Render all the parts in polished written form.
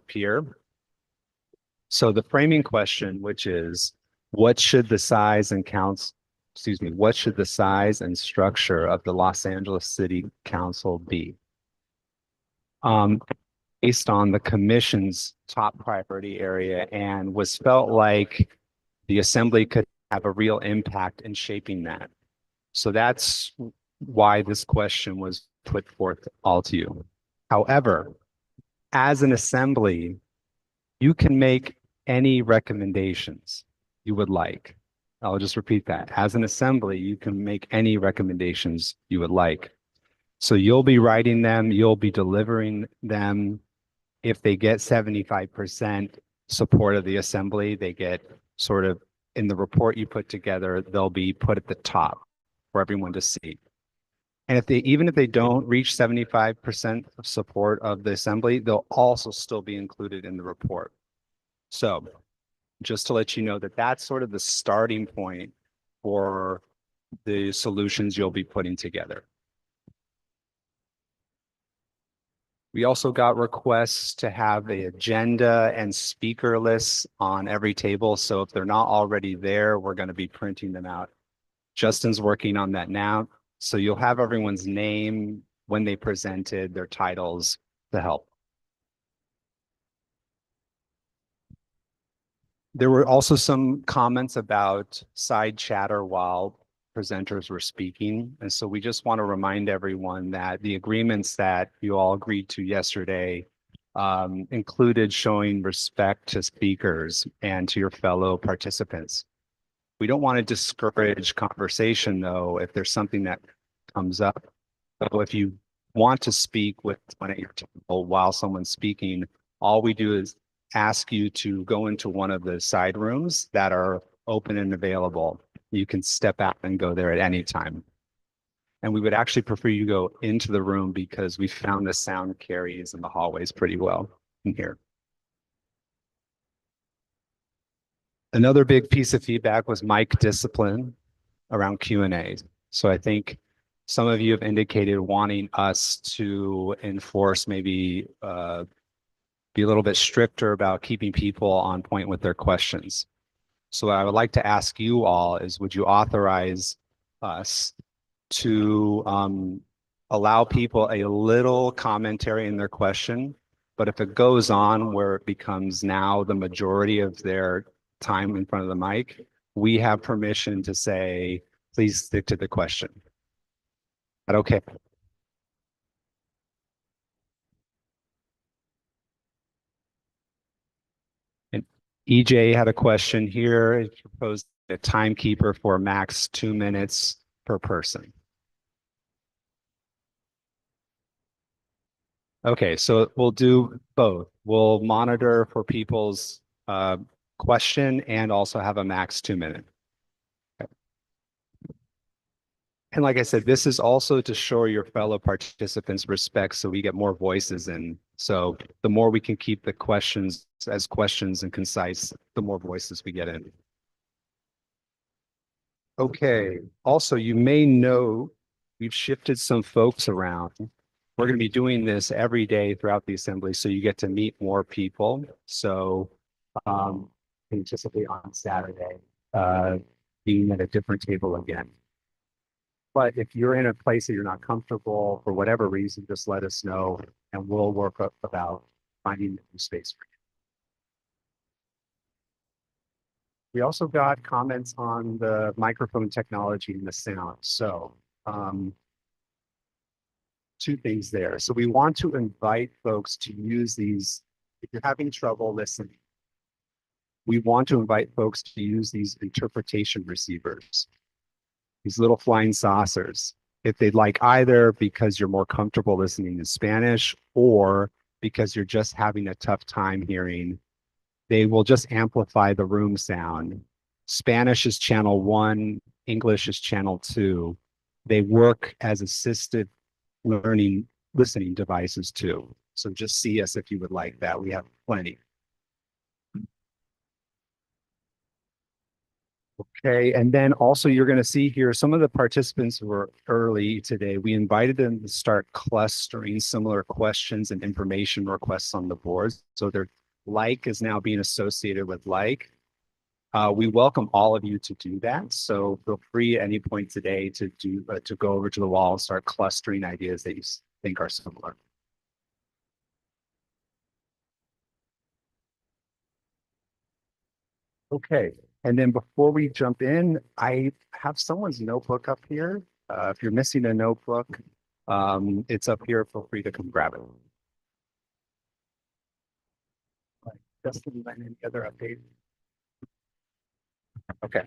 appear. So the framing question, which is, what should the size and what should the size and structure of the Los Angeles City Council be? Based on the commission's top priority area and was felt like the assembly could have a real impact in shaping that. So that's why this question was put forth all to you. However, as an assembly, you can make any recommendations you would like. I'll just repeat that. As an assembly, you can make any recommendations you would like. So you'll be writing them, you'll be delivering them. If they get 75% support of the assembly, they get sort of in the report you put together, they'll be put at the top for everyone to see. And even if they don't reach 75% of support of the assembly, they'll also still be included in the report. So just to let you know that that's sort of the starting point for the solutions you'll be putting together. We also got requests to have an agenda and speaker lists on every table. So if they're not already there, we're going to be printing them out. Justin's working on that now. So you'll have everyone's name, when they presented, their titles to help. There were also some comments about side chatter while presenters were speaking. And so we just want to remind everyone that the agreements that you all agreed to yesterday included showing respect to speakers and to your fellow participants. We don't want to discourage conversation, though, if there's something that comes up. So if you want to speak with someone at your table while someone's speaking, all we do is ask you to go into one of the side rooms that are open and available. You can step out and go there at any time. And we would actually prefer you go into the room because we found the sound carries in the hallways pretty well in here. Another big piece of feedback was mic discipline around Q&A. So I think some of you have indicated wanting us to enforce maybe be a little bit stricter about keeping people on point with their questions. So what I would like to ask you all is, would you authorize us to allow people a little commentary in their question, but if it goes on where it becomes now the majority of their time in front of the mic, we have permission to say, please stick to the question. Is that okay? And EJ had a question here. He proposed a timekeeper for max 2 minutes per person. Okay, so we'll do both. We'll monitor for people's question and also have a max 2 minute. Okay. And like I said, this is also to show your fellow participants respect so we get more voices in. So the more we can keep the questions as questions and concise, the more voices we get in. Okay, also you may know we've shifted some folks around. We're going to be doing this every day throughout the assembly, so you get to meet more people. So anticipate on Saturday being at a different table again. But if you're in a place that you're not comfortable for whatever reason, just let us know and we'll work up about finding a new space for you. We also got comments on the microphone technology and the sound. So two things there. So we want to invite folks to use these. If you're having trouble listening, we want to invite folks to use these interpretation receivers, these little flying saucers, if they'd like, either because you're more comfortable listening in Spanish or because you're just having a tough time hearing. They will just amplify the room sound. Spanish is channel 1, English is channel 2. They work as assisted listening devices too. So just see us if you would like that. We have plenty. Okay, and then also you're going to see here some of the participants were early today. We invited them to start clustering similar questions and information requests on the boards. So their like is now being associated with like. We welcome all of you to do that. So feel free at any point today to go over to the wall and start clustering ideas that you think are similar. Okay. And then before we jump in, I have someone's notebook up here. If you're missing a notebook, it's up here. Feel free to come grab it. Right. Justin, any other update? Okay,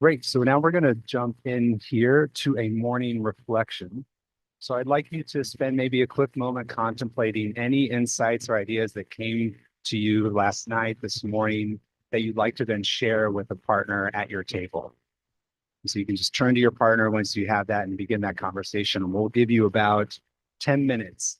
great. So now we're going to jump in here to a morning reflection. So I'd like you to spend maybe a quick moment contemplating any insights or ideas that came to you last night, this morning, that you'd like to then share with a partner at your table. So you can just turn to your partner once you have that and begin that conversation. And we'll give you about 10 minutes.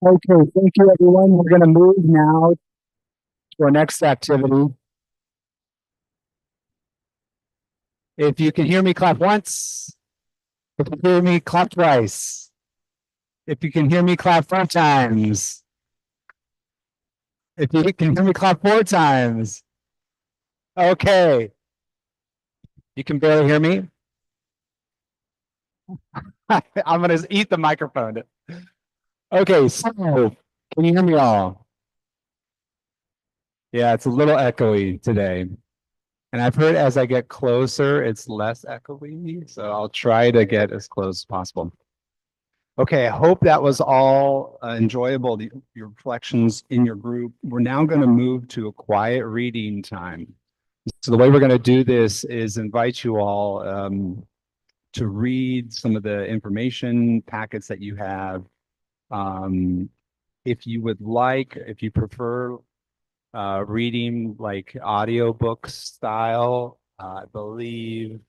Okay, thank you, everyone. We're going to move now to our next activity. If you can hear me, clap once. If you hear me, clap twice. If you can hear me, clap 4 times. If you can hear me, clap 4 times. Okay. You can barely hear me. I'm going to eat the microphone. Okay, so can you hear me all? Yeah, it's a little echoey today. And I've heard as I get closer, it's less echoey. So I'll try to get as close as possible. Okay, I hope that was all enjoyable, your reflections in your group. We're now going to move to a quiet reading time. So the way we're going to do this is invite you all to read some of the information packets that you have. If you would like, if you prefer reading like audiobook style, I believe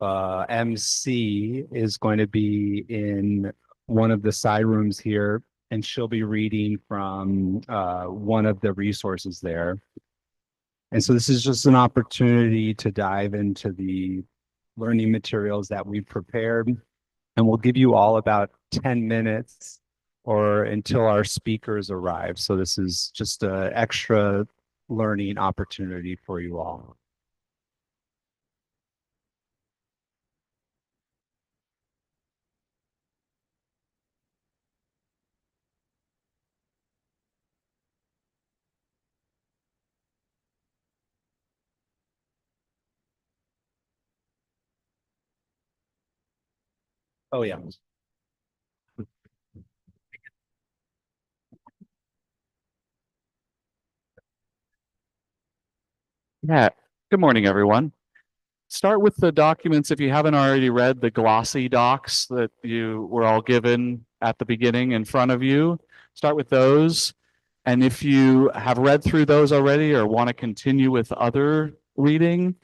MC is going to be in one of the side rooms here, and she'll be reading from one of the resources there. And so this is just an opportunity to dive into the learning materials that we've prepared. And we'll give you all about 10 minutes or until our speakers arrive. So this is just an extra learning opportunity for you all. Oh, yeah. Yeah. Good morning, everyone. Start with the documents if you haven't already read the glossy docs that you were all given at the beginning in front of you. Start with those. And if you have read through those already or want to continue with other reading,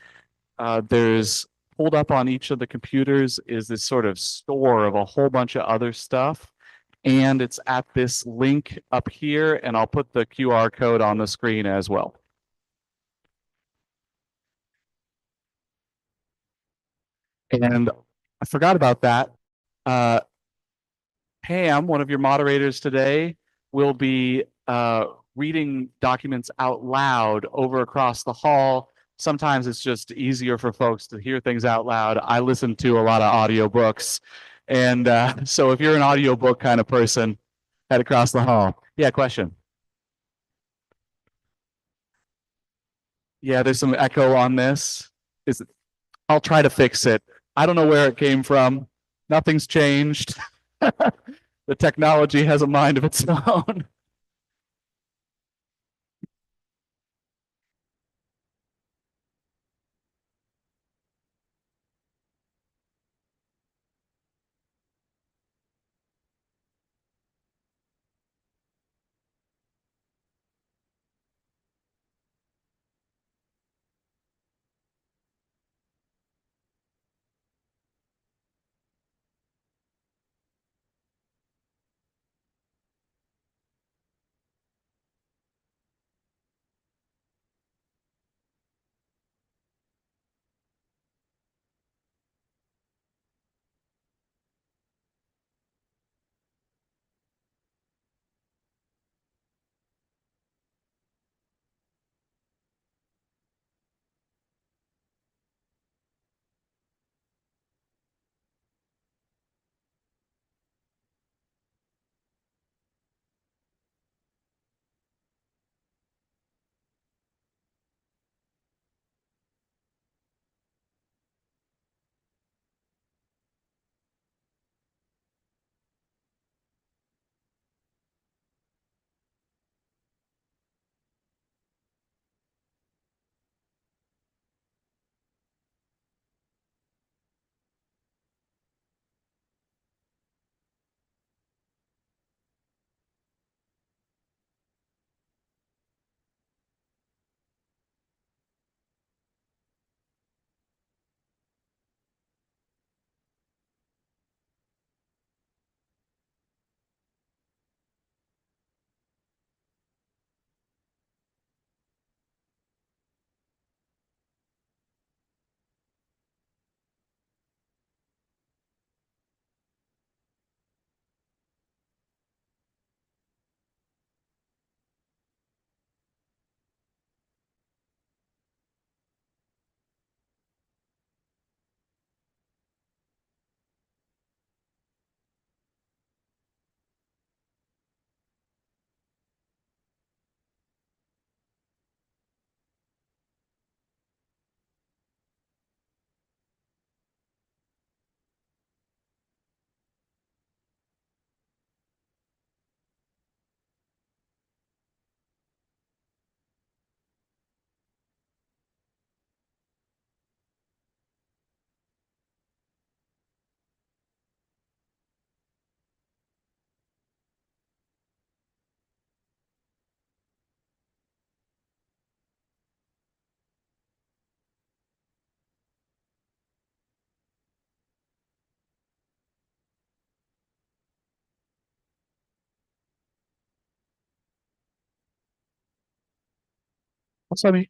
there's pulled up on each of the computers is this sort of store of a whole bunch of other stuff. And it's at this link up here, and I'll put the QR code on the screen as well. And I forgot about that. Uh, Pam, one of your moderators today, will be reading documents out loud over across the hall. Sometimes it's just easier for folks to hear things out loud. I listen to a lot of audiobooks. And so if you're an audiobook kind of person, head across the hall. Yeah, question. Yeah, there's some echo on this. Is I'll try to fix it. I don't know where it came from. Nothing's changed. The technology has a mind of its own. Also, I mean,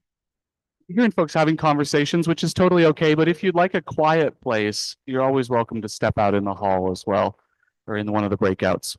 hearing folks having conversations, which is totally okay. But if you'd like a quiet place, you're always welcome to step out in the hall as well, or in one of the breakouts.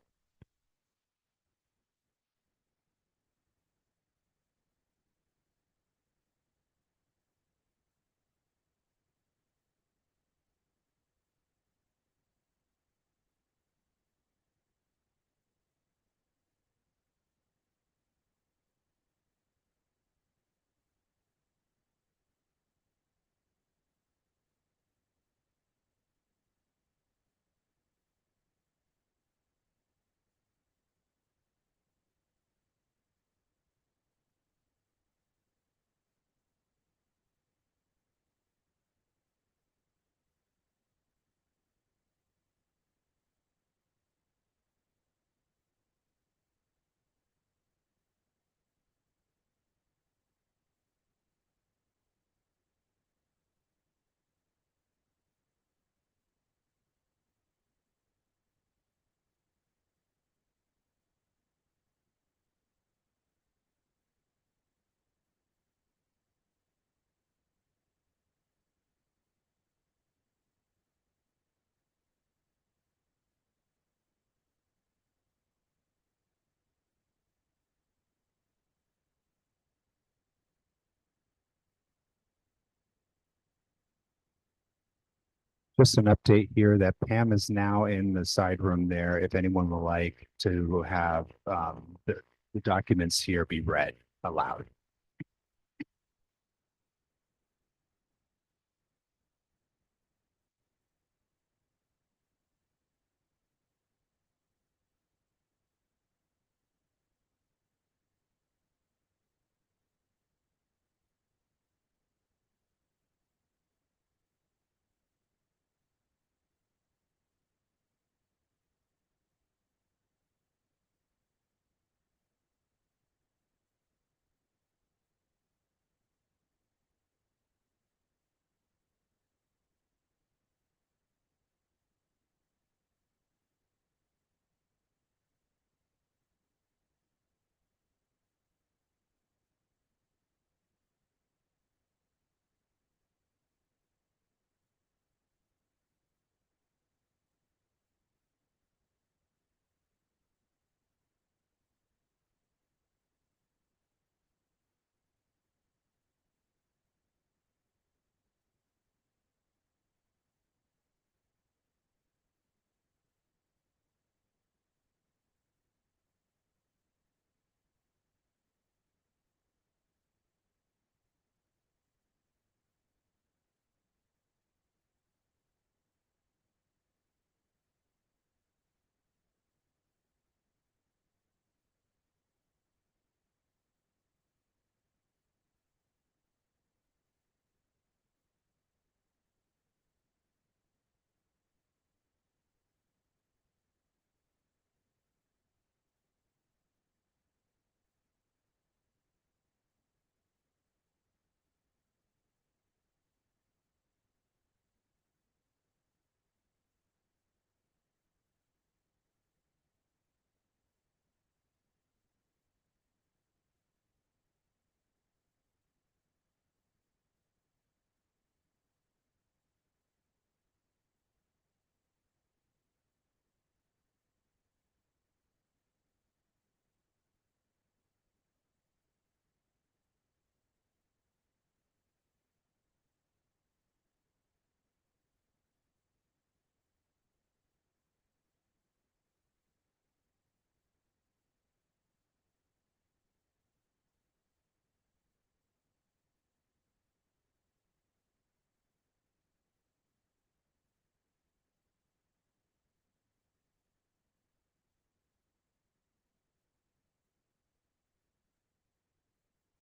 Just an update here that Pam is now in the side room there. If anyone would like to have the documents here be read aloud.